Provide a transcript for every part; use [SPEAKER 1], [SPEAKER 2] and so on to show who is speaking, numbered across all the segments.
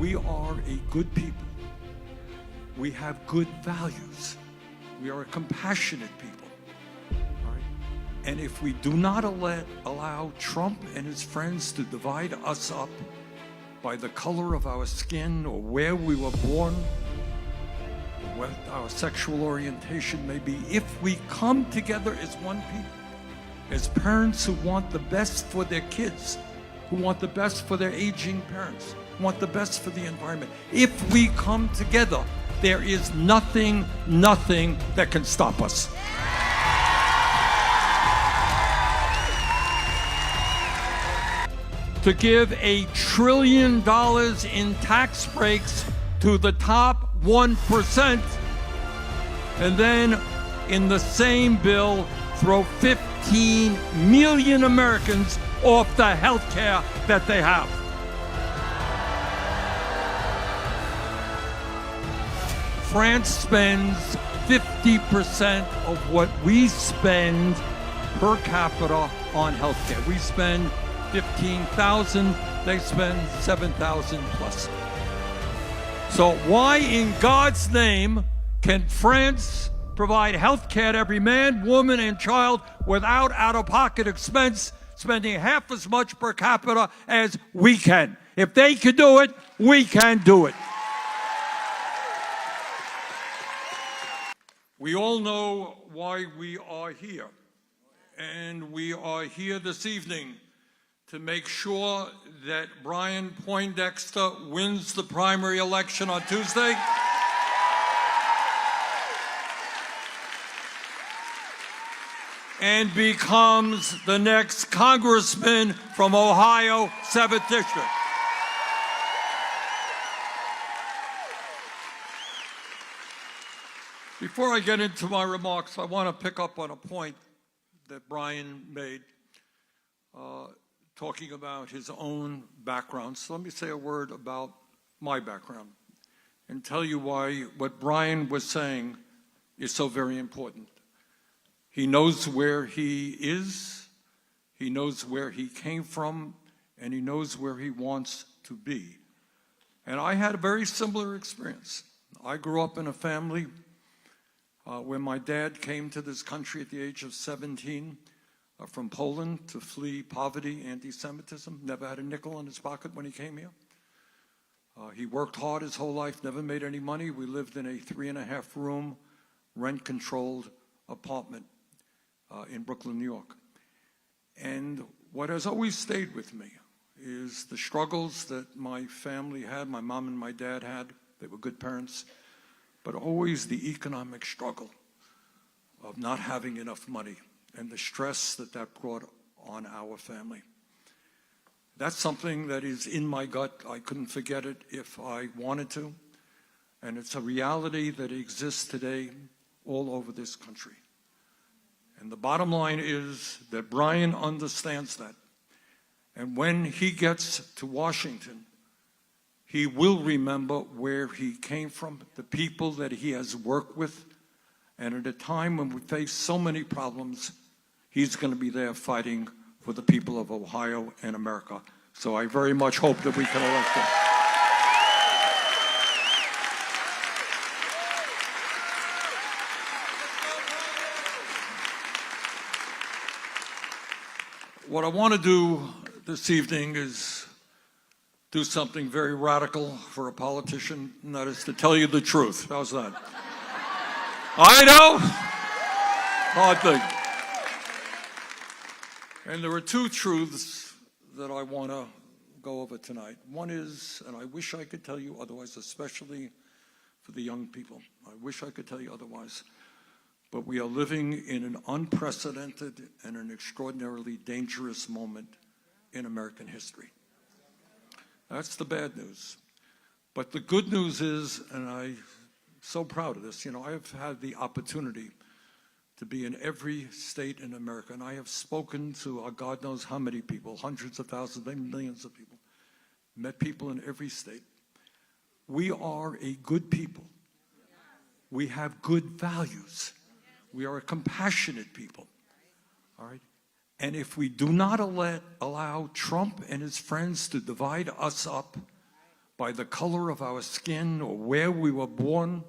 [SPEAKER 1] We are a good people. We have good values. We are a compassionate people. All right? And if we do not allow Trump and his friends to divide us up by the color of our skin or where we were born, what our sexual orientation may be, if we come together as one people, as parents who want the best for their kids, who want the best for their aging parents, who want the best for the environment, if we come together, there is nothing that can stop us. To give $1 trillion in tax breaks to the top 1%, and then in the same bill throw 15 million Americans off the health care that they have. France spends 50% of what we spend per capita on health care. We spend 15,000, they spend 7,000 plus. So why in God's name can France provide health care to every man, woman, and child without out-of-pocket expense, spending half as much per capita as we can? If they can do it, we can do it. We all know why we are here. And we are here this evening to make sure that Brian Poindexter wins the primary election on Tuesday. And becomes the next congressman from Ohio, 7th District. Before I get into my remarks, I want to pick up on a point that Brian made, talking about his own background. So let me say a word about my background and tell you why what Brian was saying is so very important. He knows where he is, he knows where he came from, and he knows where he wants to be. And I had a very similar experience. I grew up in a family where my dad came to this country at the age of 17 from Poland to flee poverty, anti-Semitism, never had a nickel in his pocket when he came here. He worked hard his whole life, never made any money. We lived in a 3.5-room, rent-controlled apartment in Brooklyn, New York. And what has always stayed with me is the struggles that my family had, my mom and my dad had. They were good parents, but always the economic struggle of not having enough money and the stress that that brought on our family. That's something that is in my gut. I couldn't forget it if I wanted to. And it's a reality that exists today all over this country. And the bottom line is that Brian understands that. And when he gets to Washington, he will remember where he came from, the people that he has worked with. And at a time when we face so many problems, he's going to be there fighting for the people of Ohio and America. So I very much hope that we can elect him. What I want to do this evening is do something very radical for a politician, and that is to tell you the truth. How's that? I know. Hard thing. And there are two truths that I want to go over tonight. One is, and I wish I could tell you otherwise, especially for the young people. I wish I could tell you otherwise. But we are living in an unprecedented and an extraordinarily dangerous moment in American history. That's the bad news. But the good news is, and I'm so proud of this, I have had the opportunity to be in every state in America, and I have spoken to God knows how many people, hundreds of thousands, maybe millions of people, met people in every state. We are a good people. We have good values. We are a compassionate people, all right? And if we do not allow Trump and his friends to divide us up by the color of our skin or where we were born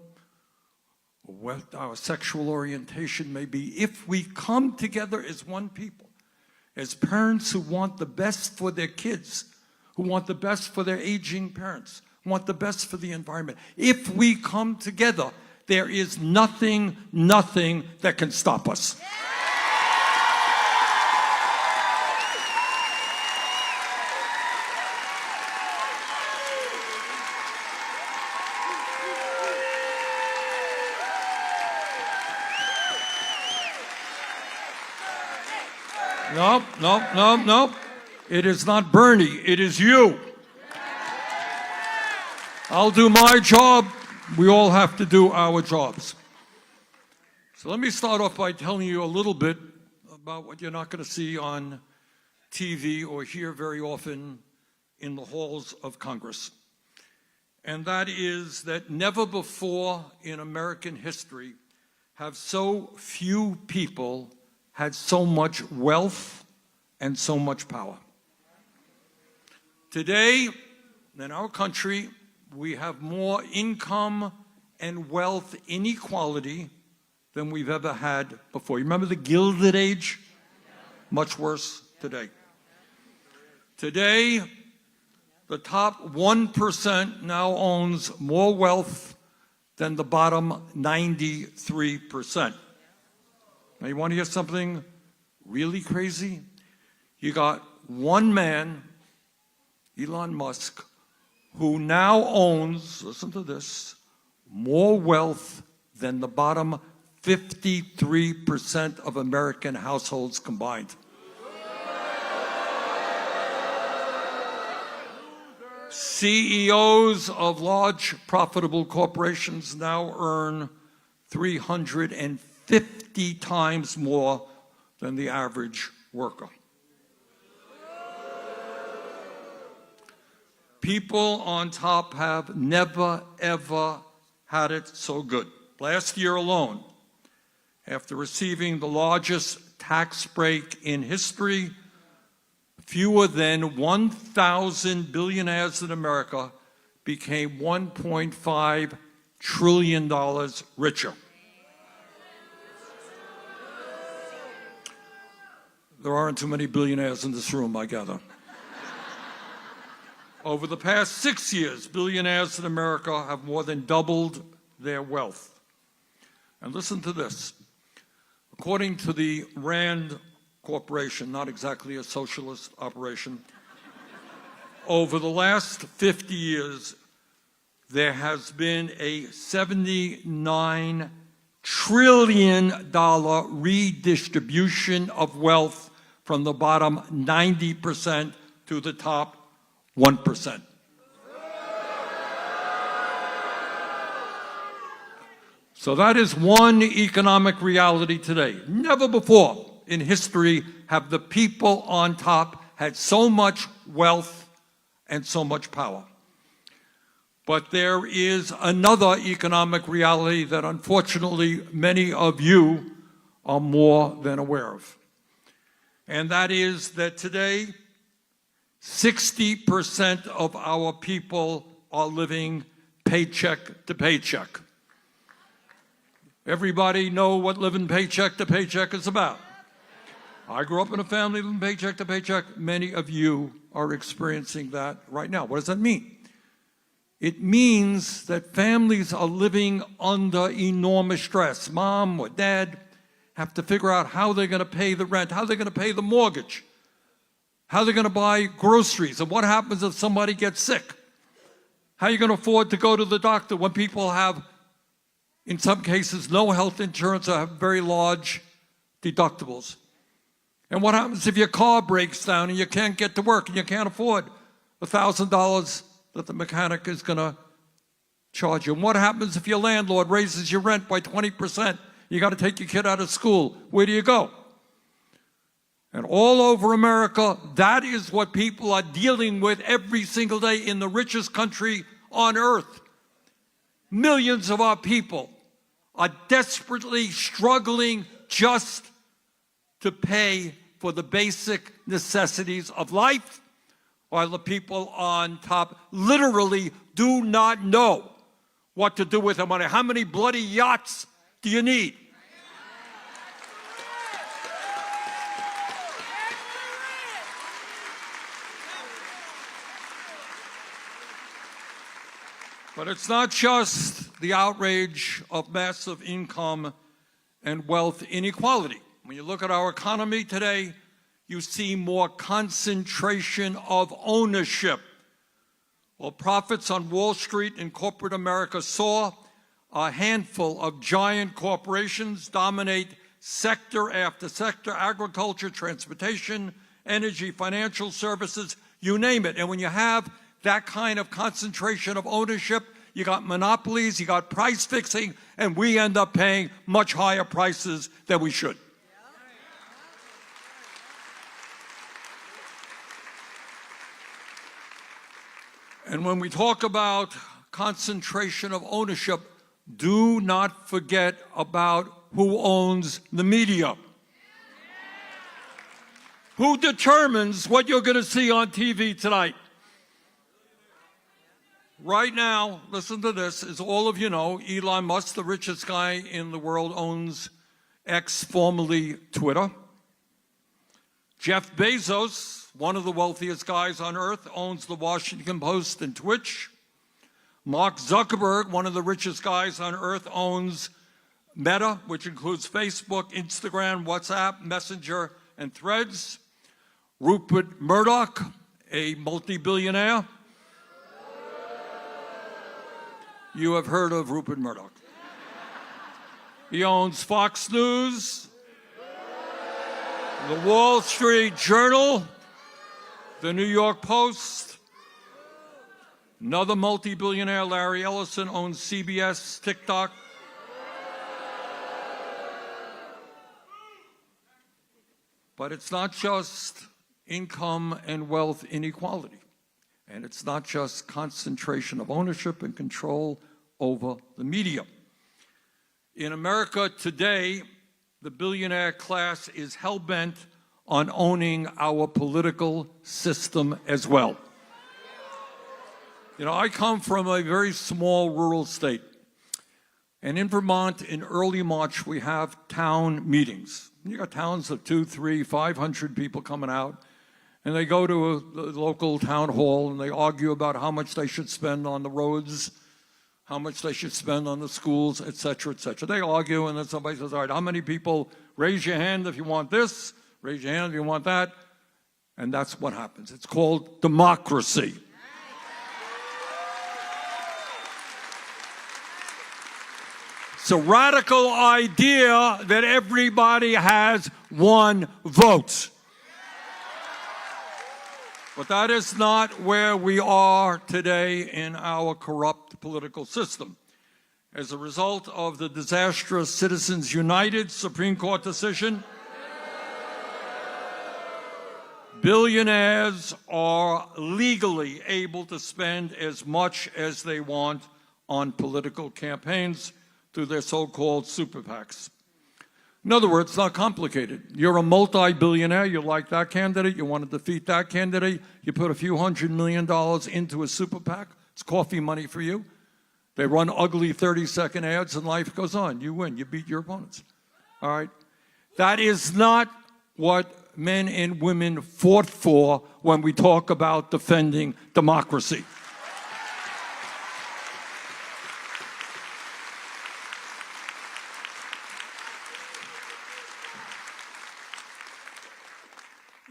[SPEAKER 1] or what our sexual orientation may be. If we come together as one people, as parents who want the best for their kids, who want the best for their aging parents, who want the best for the environment, if we come together, there is nothing that can stop us. No. It is not Bernie, it is you. I'll do my job. We all have to do our jobs. So let me start off by telling you a little bit about what you're not going to see on TV or hear very often in the halls of Congress. And that is that never before in American history have so few people had so much wealth and so much power. Today, in our country, we have more income and wealth inequality than we've ever had before. You remember the Gilded Age? Much worse today. Today, the top 1% now owns more wealth than the bottom 93%. Now, you want to hear something really crazy? You got one man, Elon Musk, who now owns, listen to this, more wealth than the bottom 53% of American households combined. CEOs of large profitable corporations now earn 350 times more than the average worker. People on top have never, ever had it so good. Last year alone, after receiving the largest tax break in history, fewer than 1,000 billionaires in America became $1.5 trillion richer. There aren't too many billionaires in this room, I gather. Over the past 6 years, billionaires in America have more than doubled their wealth. And listen to this. According to the Rand Corporation, not exactly a socialist operation, over the last 50 years, there has been a $79 trillion redistribution of wealth from the bottom 90% to the top 1%. So that is one economic reality today. Never before in history have the people on top had so much wealth and so much power. But there is another economic reality that unfortunately many of you are more than aware of. And that is that today, 60% of our people are living paycheck to paycheck. Everybody know what living paycheck to paycheck is about. I grew up in a family living paycheck to paycheck. Many of you are experiencing that right now. What does that mean? It means that families are living under enormous stress. Mom or dad have to figure out how they're going to pay the rent, how they're going to pay the mortgage, how they're going to buy groceries, and what happens if somebody gets sick. How are you going to afford to go to the doctor when people have, in some cases, no health insurance or have very large deductibles? And what happens if your car breaks down and you can't get to work and you can't afford $1,000 that the mechanic is going to charge you? And what happens if your landlord raises your rent by 20%? You got to take your kid out of school. Where do you go? And all over America, that is what people are dealing with every single day in the richest country on earth. Millions of our people are desperately struggling just to pay for the basic necessities of life, while the people on top literally do not know what to do with their money. How many bloody yachts do you need? But it's not just the outrage of massive income and wealth inequality. When you look at our economy today, you see more concentration of ownership. Well, profits on Wall Street and corporate America saw a handful of giant corporations dominate sector after sector: agriculture, transportation, energy, financial services, you name it. And when you have that kind of concentration of ownership, you got monopolies, you got price fixing, and we end up paying much higher prices than we should. And when we talk about concentration of ownership, do not forget about who owns the media. Who determines what you're going to see on TV tonight? Right now, listen to this, as all of you know, Elon Musk, the richest guy in the world, owns X, formerly Twitter. Jeff Bezos, one of the wealthiest guys on earth, owns the Washington Post and Twitch. Mark Zuckerberg, one of the richest guys on earth, owns Meta, which includes Facebook, Instagram, WhatsApp, Messenger, and Threads. Rupert Murdoch, a multi-billionaire. You have heard of Rupert Murdoch. He owns Fox News, the Wall Street Journal, the New York Post. Another multi-billionaire, Larry Ellison, owns CBS, TikTok. But it's not just income and wealth inequality. And it's not just concentration of ownership and control over the media. In America today, the billionaire class is hell-bent on owning our political system as well. You know, I come from a very small rural state. And in Vermont, in early March, we have town meetings. You got towns of 200, 300, 500 people coming out. And they go to a local town hall and they argue about how much they should spend on the roads, how much they should spend on the schools, et cetera, et cetera. They argue, and then somebody says, all right, how many people, raise your hand if you want this, raise your hand if you want that. And that's what happens. It's called democracy. It's a radical idea that everybody has one vote. But that is not where we are today in our corrupt political system. As a result of the disastrous Citizens United Supreme Court decision, billionaires are legally able to spend as much as they want on political campaigns through their so-called super PACs. In other words, it's not complicated. You're a multi-billionaire, you like that candidate, you want to defeat that candidate, you put a few $100 million into a super PAC, it's coffee money for you. They run ugly 30-second ads and life goes on. You win, you beat your opponents. All right? That is not what men and women fought for when we talk about defending democracy.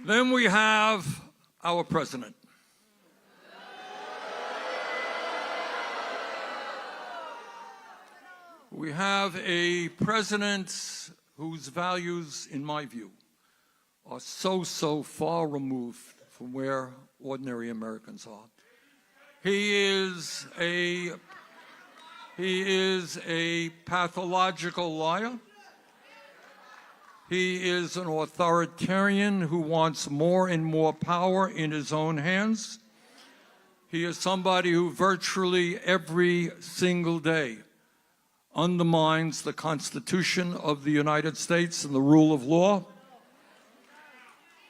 [SPEAKER 1] Then we have our president. We have a president whose values, in my view, are so far removed from where ordinary Americans are. He is a pathological liar. He is an authoritarian who wants more and more power in his own hands. He is somebody who virtually every single day undermines the Constitution of the United States and the rule of law.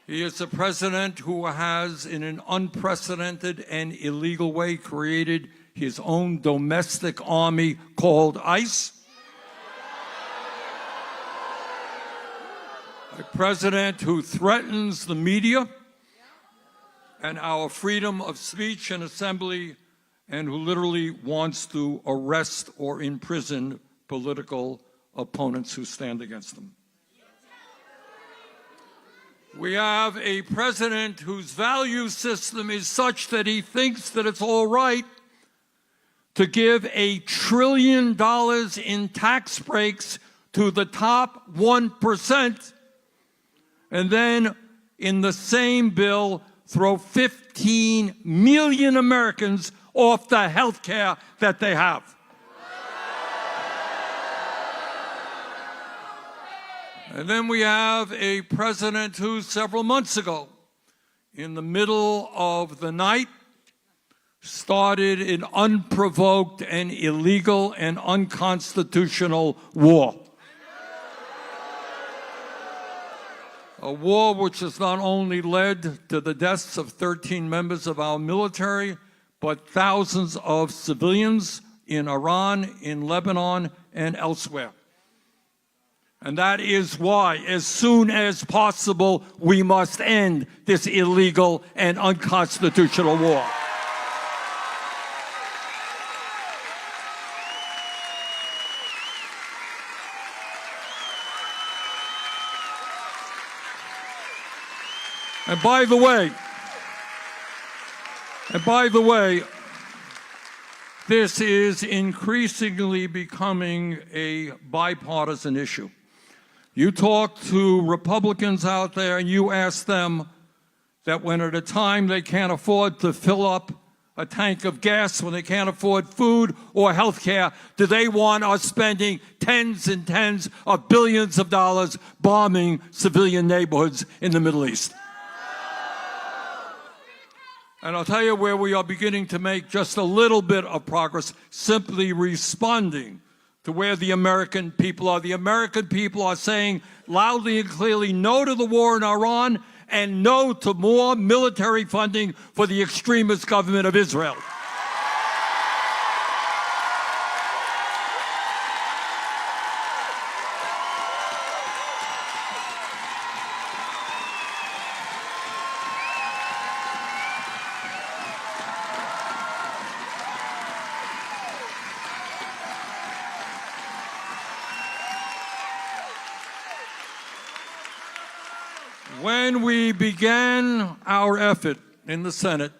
[SPEAKER 1] He is a president who has, in an unprecedented and illegal way, created his own domestic army called ICE. A president who threatens the media and our freedom of speech and assembly, and who literally wants to arrest or imprison political opponents who stand against them. We have a president whose value system is such that he thinks that it's all right to give $1 trillion in tax breaks to the top 1%, and then in the same bill throw 15 million Americans off the health care that they have. And then we have a president who several months ago, in the middle of the night, started an unprovoked and illegal and unconstitutional war. A war which has not only led to the deaths of 13 members of our military, but thousands of civilians in Iran, in Lebanon, and elsewhere. And that is why, as soon as possible, we must end this illegal and unconstitutional war. And by the way, this is increasingly becoming a bipartisan issue. You talk to Republicans out there and you ask them that when at a time they can't afford to fill up a tank of gas, when they can't afford food or health care, do they want us spending tens and tens of billions of dollars bombing civilian neighborhoods in the Middle East? And I'll tell you where we are beginning to make just a little bit of progress, simply responding to where the American people are. The American people are saying loudly and clearly no to the war in Iran and no to more military funding for the extremist government of Israel. When we began our effort in the Senate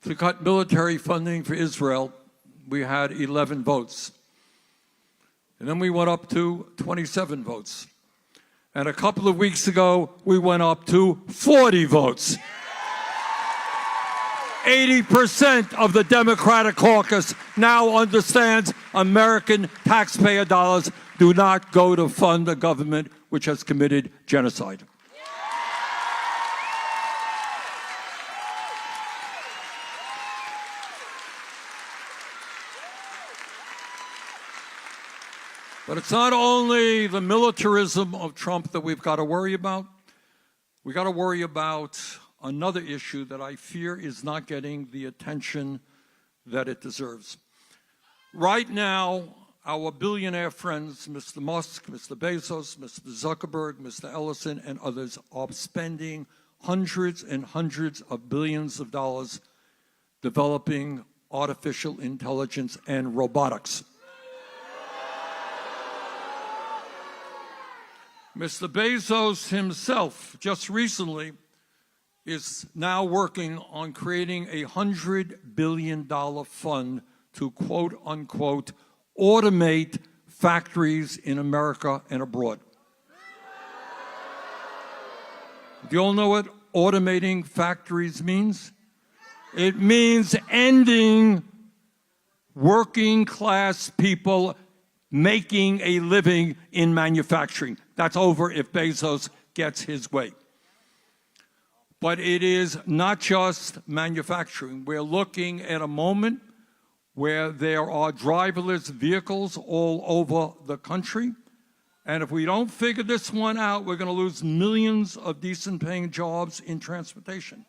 [SPEAKER 1] to cut military funding for Israel, we had 11 votes. And then we went up to 27 votes. And a couple of weeks ago, we went up to 40 votes. 80% of the Democratic caucus now understands American taxpayer dollars do not go to fund a government which has committed genocide. But it's not only the militarism of Trump that we've got to worry about. We've got to worry about another issue that I fear is not getting the attention that it deserves. Right now, our billionaire friends, Mr. Musk, Mr. Bezos, Mr. Zuckerberg, Mr. Ellison, and others are spending hundreds and hundreds of billions of dollars developing artificial intelligence and robotics. Mr. Bezos himself, just recently, is now working on creating a $100 billion fund to, quote unquote, automate factories in America and abroad. Do you all know what automating factories means? It means ending working class people making a living in manufacturing. That's over if Bezos gets his way. But it is not just manufacturing. We're looking at a moment where there are driverless vehicles all over the country, And if we don't figure this one out, we're going to lose millions of decent-paying jobs in transportation.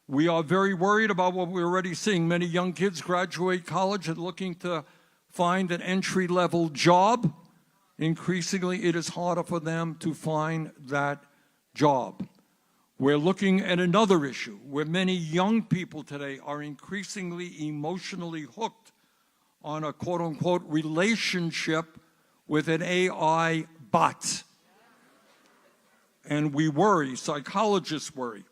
[SPEAKER 1] We are very worried about what we're already seeing. Many young kids graduate college and looking to find an entry-level job. Increasingly, it is harder for them to find that job. We're looking at another issue where many young people today are increasingly emotionally hooked on a quote-unquote relationship with an AI bot. And we worry, psychologists worry,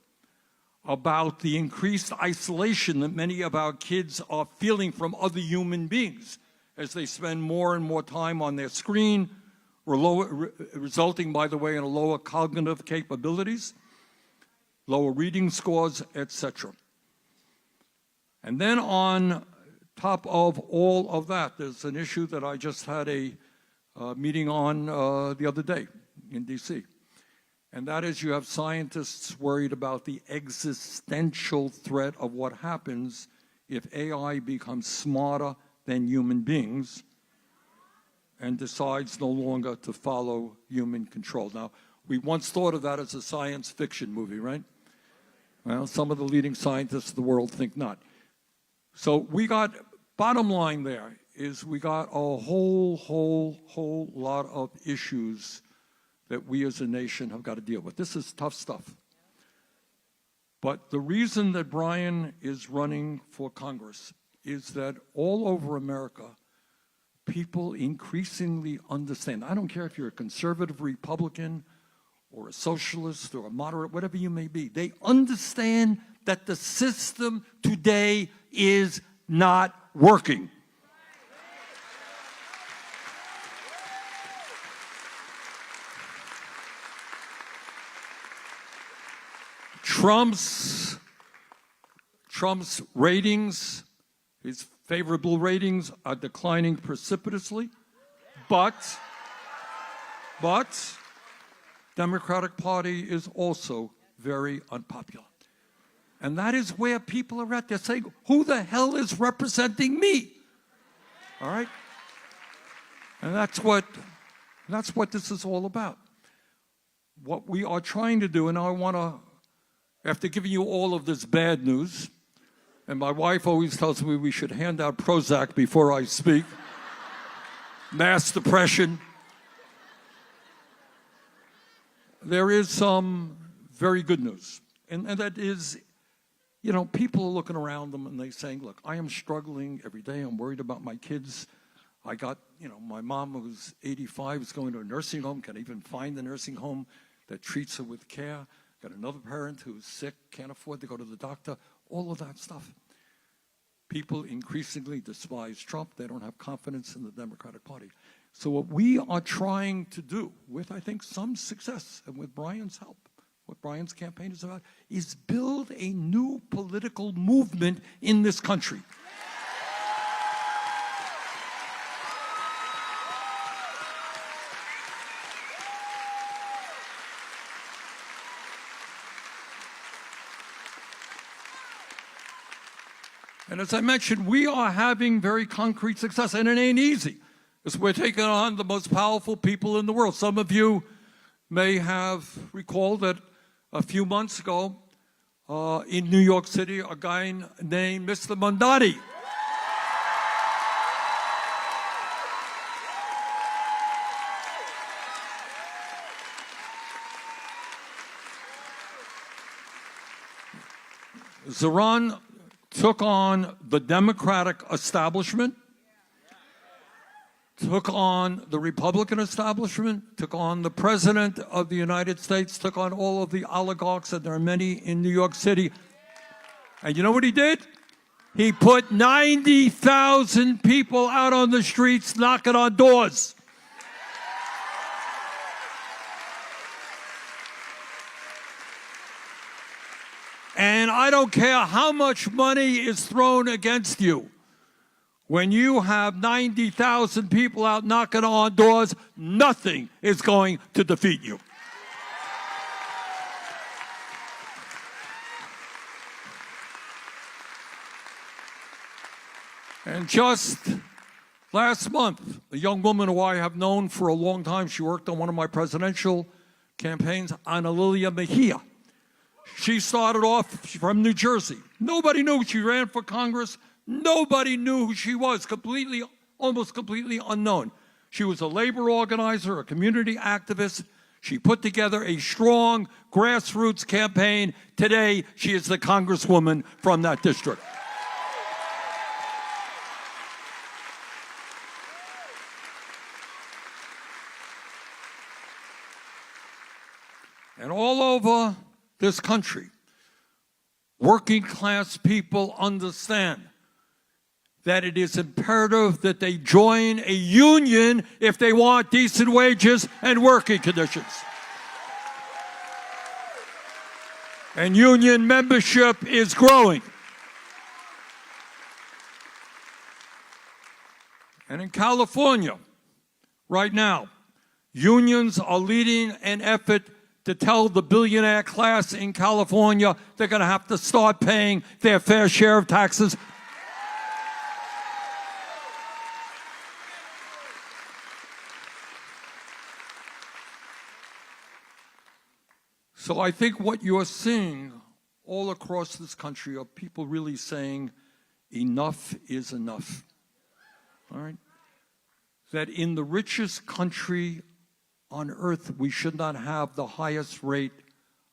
[SPEAKER 1] about the increased isolation that many of our kids are feeling from other human beings as they spend more and more time on their screen, resulting, by the way, in lower cognitive capabilities, lower reading scores, etc. And then on top of all of that, there's an issue that I just had a meeting on the other day in D.C., and that is you have scientists worried about the existential threat of what happens if AI becomes smarter than human beings and decides no longer to follow human control. Now, we once thought of that as a science fiction movie, right? Well, some of the leading scientists of the world think not. So we got, bottom line there is we got a whole lot of issues that we as a nation have got to deal with. This is tough stuff. But the reason that Brian is running for Congress is that all over America, people increasingly understand. I don't care if you're a conservative Republican or a socialist or a moderate, whatever you may be. They understand that the system today is not working. Trump's ratings, his favorable ratings are declining precipitously, but Democratic Party is also very unpopular. And that is where people are at. They're saying, who the hell is representing me? All right? And that's what this is all about. What we are trying to do, and I want to, after giving you all of this bad news, and my wife always tells me we should hand out Prozac before I speak, mass depression. There is some very good news, and that is, you know, people are looking around them and they're saying, look, I am struggling every day. I'm worried about my kids. I got, you know, my mom who's 85 is going to a nursing home, can't even find a nursing home that treats her with care. Got another parent who's sick, can't afford to go to the doctor, all of that stuff. People increasingly despise Trump. They don't have confidence in the Democratic Party. So what we are trying to do, with I think some success, and with Brian's help, what Brian's campaign is about, is build a new political movement in this country. And as I mentioned, we are having very concrete success, and it ain't easy, because we're taking on the most powerful people in the world. Some of you may have recalled that a few months ago in New York City, a guy named Mr. Mondani Zoran took on the Democratic establishment, took on the Republican establishment, took on the President of the United States, took on all of the oligarchs, and there are many in New York City. And you know what he did? He put 90,000 people out on the streets knocking on doors. And I don't care how much money is thrown against you. When you have 90,000 people out knocking on doors, nothing is going to defeat you. And just Last month, a young woman who I have known for a long time, she worked on one of my presidential campaigns, Ana Lilia Mejia. She started off from New Jersey. Nobody knew she ran for Congress. Nobody knew who she was, almost completely unknown. She was a labor organizer, a community activist. She put together a strong grassroots campaign. Today, she is the congresswoman from that district. And all over this country, working class people understand that it is imperative that they join a union if they want decent wages and working conditions. And union membership is growing. And in California, right now, unions are leading an effort to tell the billionaire class in California they're going to have to start paying their fair share of taxes. So I think what you're seeing all across this country are people really saying enough is enough. All right? That in the richest country on earth, we should not have the highest rate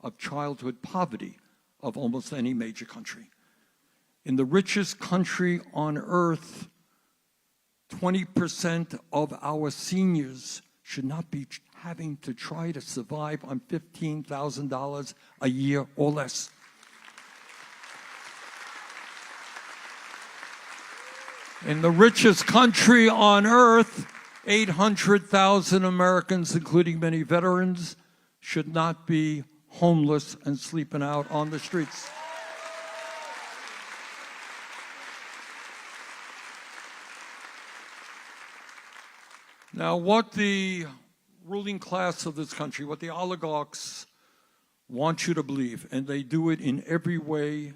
[SPEAKER 1] of childhood poverty of almost any major country. In the richest country on earth, 20% of our seniors should not be having to try to survive on $15,000 a year or less. In the richest country on earth, 800,000 Americans, including many veterans, should not be homeless and sleeping out on the streets. Now, what the ruling class of this country, what the oligarchs want you to believe, and they do it in every way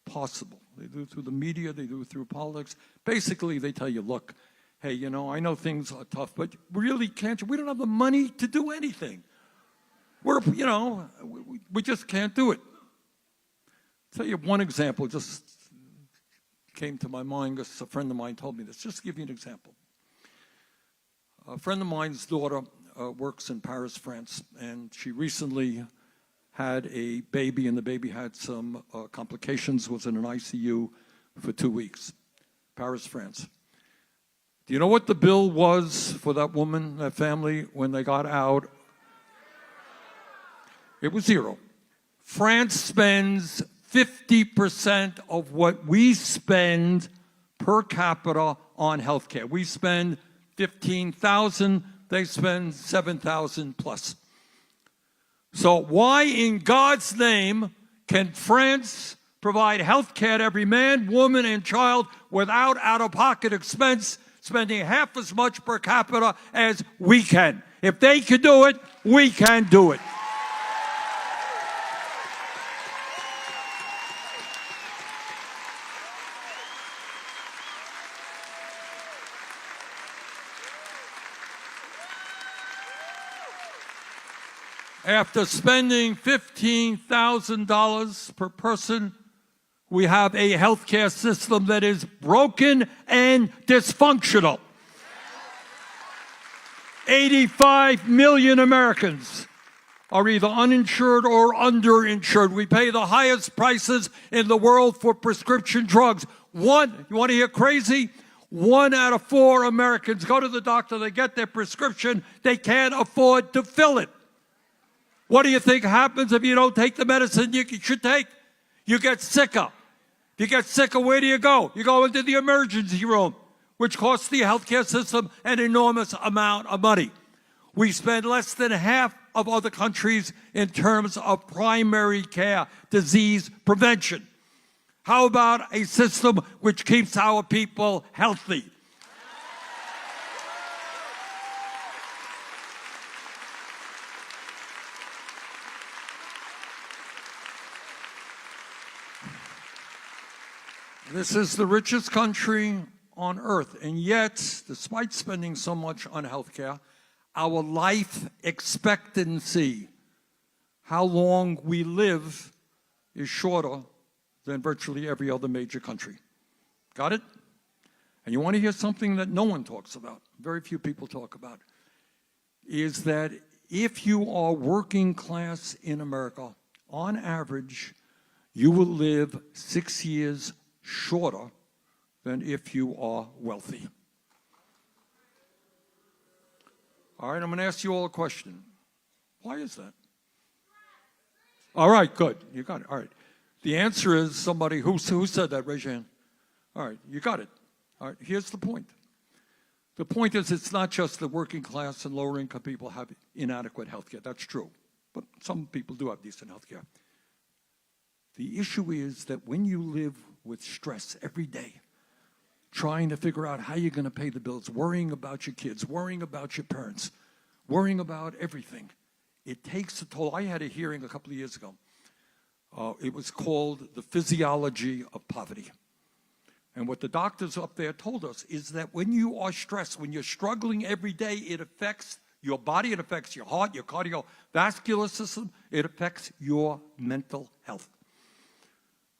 [SPEAKER 1] possible. They do it through the media, they do it through politics. Basically, they tell you, look, hey, you know, I know things are tough, but really can't you? We don't have the money to do anything. We just can't do it. I'll tell you one example, just came to my mind because a friend of mine told me this. Just to give you an example. A friend of mine's daughter works in Paris, France, and she recently had a baby, and the baby had some complications, was in an ICU for 2 weeks. Paris, France. Do you know what the bill was for that woman, that family, when they got out? It was zero. France spends 50% of what we spend per capita on health care. We spend $15,000, they spend $7,000 plus. So why in God's name can France provide health care to every man, woman, and child without out-of-pocket expense, spending half as much per capita as we can? If they can do it, we can do it. After spending $15,000 per person, we have a healthcare system that is broken and dysfunctional. 85 million Americans are either uninsured or underinsured. We pay the highest prices in the world for prescription drugs. You want to hear crazy? 1 out of 4 Americans go to the doctor, they get their prescription, they can't afford to fill it. What do you think happens if you don't take the medicine you should take? You get sicker. You get sicker, where do you go? You go into the emergency room, which costs the healthcare system an enormous amount of money. We spend less than half of other countries in terms of primary care, disease prevention. How about a system which keeps our people healthy? This is the richest country on earth. And yet, despite spending so much on healthcare, our life expectancy, how long we live, is shorter than virtually every other major country. Got it? And you want to hear something that no one talks about, very few people talk about, is that if you are working class in America, on average, you will live 6 years shorter than if you are wealthy. All right, I'm going to ask you all a question. Why is that? All right, good. You got it. All right. The answer is somebody who said that. Raise your hand. All right, you got it. All right, here's the point. The point is it's not just the working class and lower income people have inadequate health care. That's true. But some people do have decent health care. The issue is that when you live with stress every day, trying to figure out how you're going to pay the bills, worrying about your kids, worrying about your parents, worrying about everything, it takes a toll. I had a hearing a couple of years ago. It was called The Physiology of Poverty. And what the doctors up there told us is that when you are stressed, when you're struggling every day, it affects your body, it affects your heart, your cardiovascular system, it affects your mental health.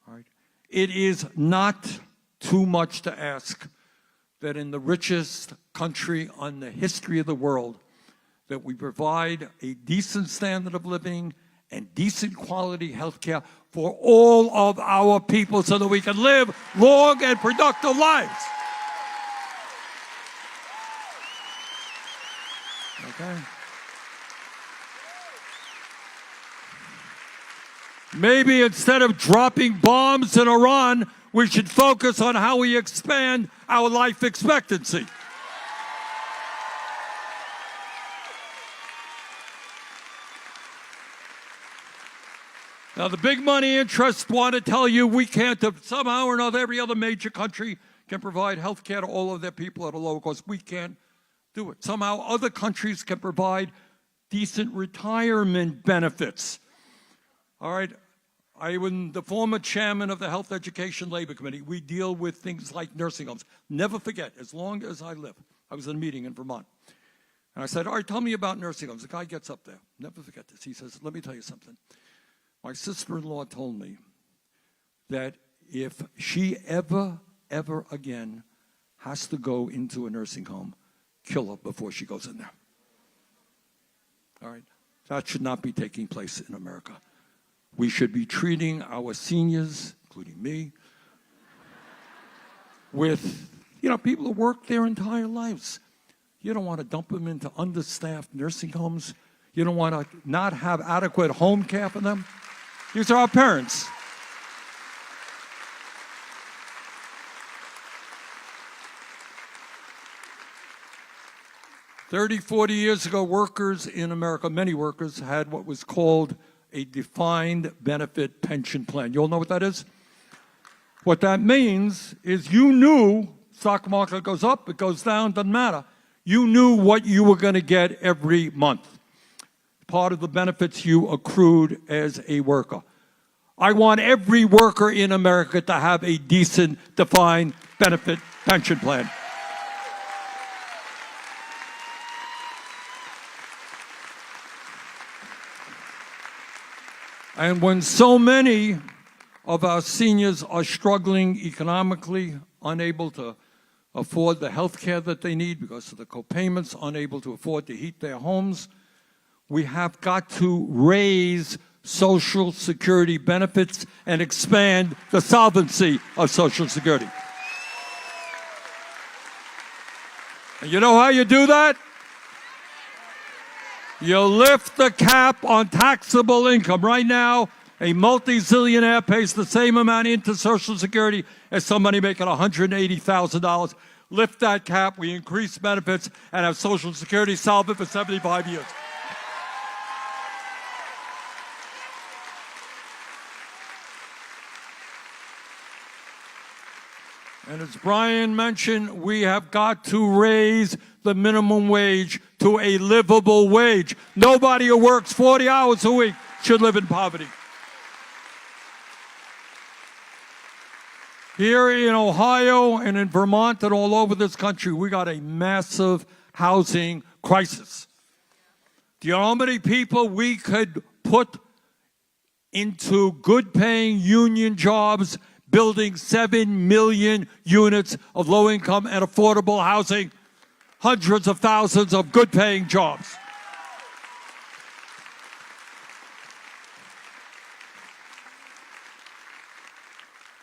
[SPEAKER 1] All right? It is not too much to ask that in the richest country on the history of the world, that we provide a decent standard of living and decent quality health care for all of our people so that we can live long and productive lives. Okay? Maybe instead of dropping bombs in Iran, we should focus on how we expand our life expectancy. Now, the big money interests want to tell you we can't, somehow or another, every other major country can provide health care to all of their people at a lower cost. We can't do it. Somehow other countries can provide decent retirement benefits. All right, I was the former chairman of the Health Education Labor Committee. We deal with things like nursing homes. Never forget, as long as I live, I was in a meeting in Vermont. And I said, all right, tell me about nursing homes. The guy gets up there. Never forget this. He says, let me tell you something. My sister-in-law told me that if she ever again has to go into a nursing home, kill her before she goes in there. All right? That should not be taking place in America. We should be treating our seniors, including me, with, people who work their entire lives. You don't want to dump them into understaffed nursing homes. You don't want to not have adequate home care for them. These are our parents. "30, 40 years ago, workers in America, many workers, had what was called a defined benefit pension plan. You all know what that is? What that means is you knew, stock market goes up, it goes down, doesn't matter. You knew what you were going to get every month. Part of the benefits you accrued as a worker. I want every worker in America to have a decent, defined benefit pension plan. And when so many of our seniors are struggling economically, unable to afford the health care that they need because of the co-payments, unable to afford to heat their homes, we have got to raise Social Security benefits and expand the solvency of Social Security. And you know how you do that? You lift the cap on taxable income. Right now, a multi-zillionaire pays the same amount into Social Security as somebody making $180,000. Lift that cap, we increase benefits, and have Social Security solvent for 75 years. And as Brian mentioned, we have got to raise the minimum wage to a livable wage. Nobody who works 40 hours a week should live in poverty. Here in Ohio and in Vermont and all over this country, we got a massive housing crisis. Do you know how many people we could put into good-paying union jobs, building 7 million units of low-income and affordable housing, hundreds of thousands of good-paying jobs?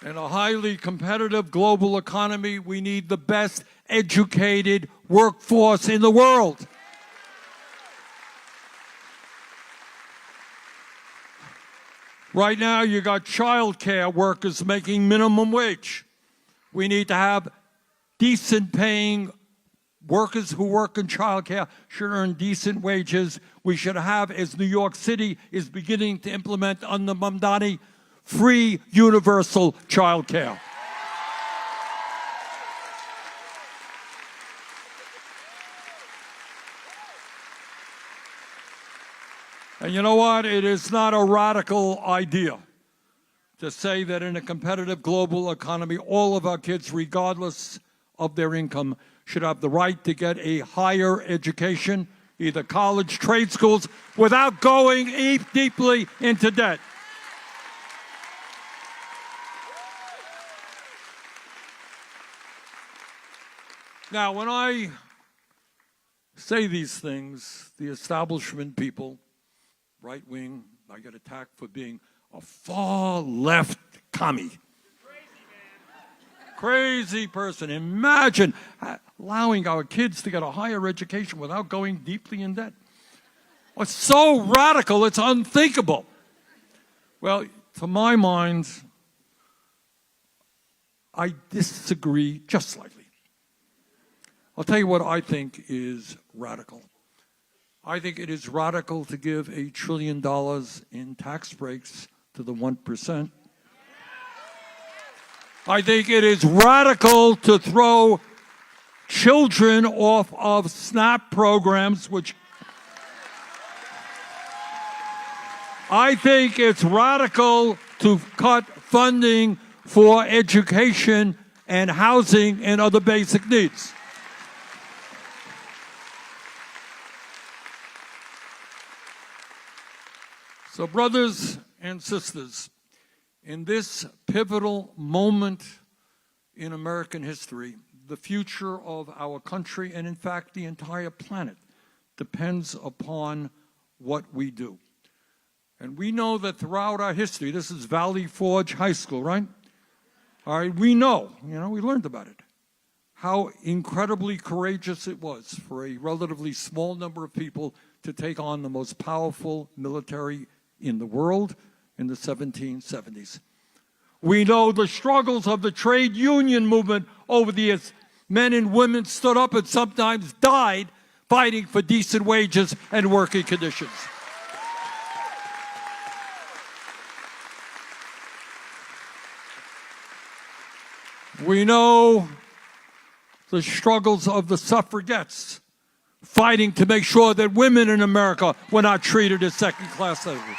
[SPEAKER 1] In a highly competitive global economy, we need the best educated workforce in the world. Right now, you got childcare workers making minimum wage. We need to have decent paying workers who work in childcare should earn decent wages. We should have, as New York City is beginning to implement under Mamdani, free universal childcare. And you know what? It is not a radical idea to say that in a competitive global economy, all of our kids, regardless of their income, should have the right to get a higher education, either college, trade schools, without going deeply into debt. Now, when I say these things, the establishment people, right wing, I get attacked for being a far left commie. Crazy person. Imagine allowing our kids to get a higher education without going deeply in debt. It's so radical, it's unthinkable. Well, to my mind, I disagree just slightly. I'll tell you what I think is radical. I think it is radical to give $1 trillion in tax breaks to the 1%. I think it is radical to throw children off of SNAP programs, which I think it's radical to cut funding for education and housing and other basic needs. So, brothers and sisters, in this pivotal moment in American history, the future of our country, and in fact the entire planet, depends upon what we do. And we know that throughout our history, this is Valley Forge High School, right? All right, we know, we learned about it, how incredibly courageous it was for a relatively small number of people to take on the most powerful military in the world in the 1770s. We know the struggles of the trade union movement over the years. Men and women stood up and sometimes died fighting for decent wages and working conditions. We know the struggles of the suffragettes fighting to make sure that women in America were not treated as second-class citizens.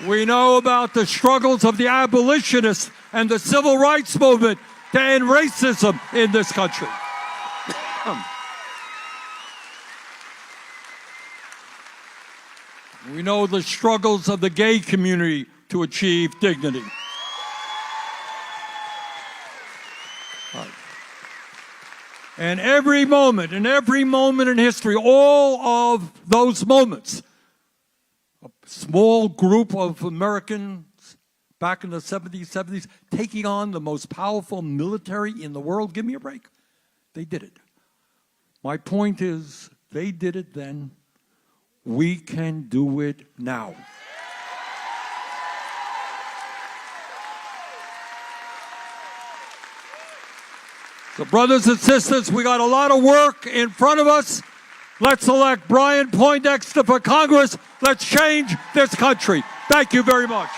[SPEAKER 1] We know about the struggles of the abolitionists and the civil rights movement to end racism in this country. We know the struggles of the gay community to achieve dignity. And every moment in history, all of those moments, a small group of Americans back in the 70s, taking on the most powerful military in the world. Give me a break. They did it. My point is, they did it then. We can do it now. So brothers and sisters, we got a lot of work in front of us. Let's elect Brian Poindexter for Congress. Let's change this country. Thank you very much.